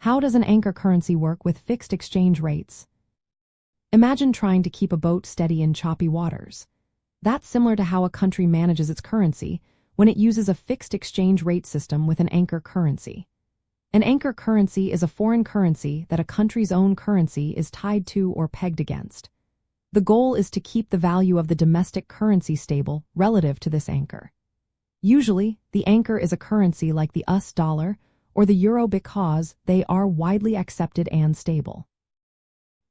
How does an anchor currency work with fixed exchange rates? Imagine trying to keep a boat steady in choppy waters. That's similar to how a country manages its currency when it uses a fixed exchange rate system with an anchor currency. An anchor currency is a foreign currency that a country's own currency is tied to or pegged against. The goal is to keep the value of the domestic currency stable relative to this anchor. Usually, the anchor is a currency like the US dollar or the euro because they are widely accepted and stable.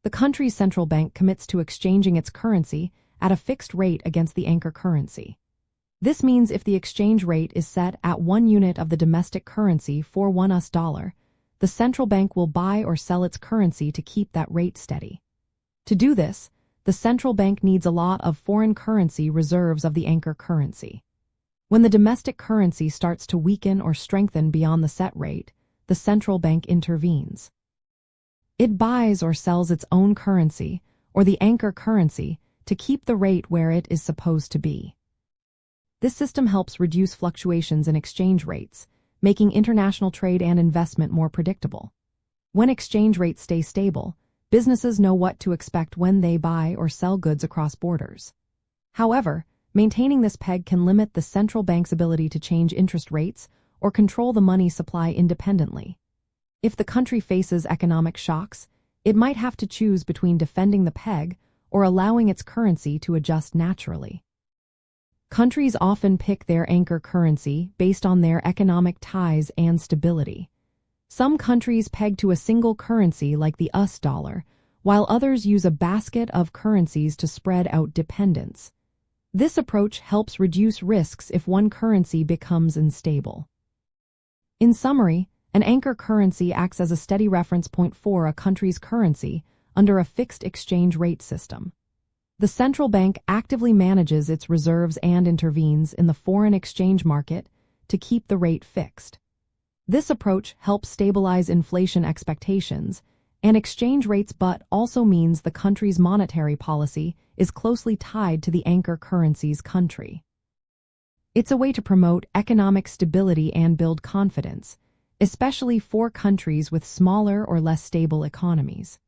The country's central bank commits to exchanging its currency at a fixed rate against the anchor currency. This means if the exchange rate is set at 1 unit of the domestic currency for $1 US, the central bank will buy or sell its currency to keep that rate steady. To do this, the central bank needs a lot of foreign currency reserves of the anchor currency. When the domestic currency starts to weaken or strengthen beyond the set rate, the central bank intervenes. It buys or sells its own currency, or the anchor currency, to keep the rate where it is supposed to be. This system helps reduce fluctuations in exchange rates, making international trade and investment more predictable. When exchange rates stay stable, businesses know what to expect when they buy or sell goods across borders. However, maintaining this peg can limit the central bank's ability to change interest rates or control the money supply independently. If the country faces economic shocks, it might have to choose between defending the peg or allowing its currency to adjust naturally. Countries often pick their anchor currency based on their economic ties and stability. Some countries peg to a single currency like the US dollar, while others use a basket of currencies to spread out dependence. This approach helps reduce risks if one currency becomes unstable. In summary, an anchor currency acts as a steady reference point for a country's currency under a fixed exchange rate system. The central bank actively manages its reserves and intervenes in the foreign exchange market to keep the rate fixed. This approach helps stabilize inflation expectations and exchange rates, but also means the country's monetary policy is closely tied to the anchor currency's country. It's a way to promote economic stability and build confidence, especially for countries with smaller or less stable economies.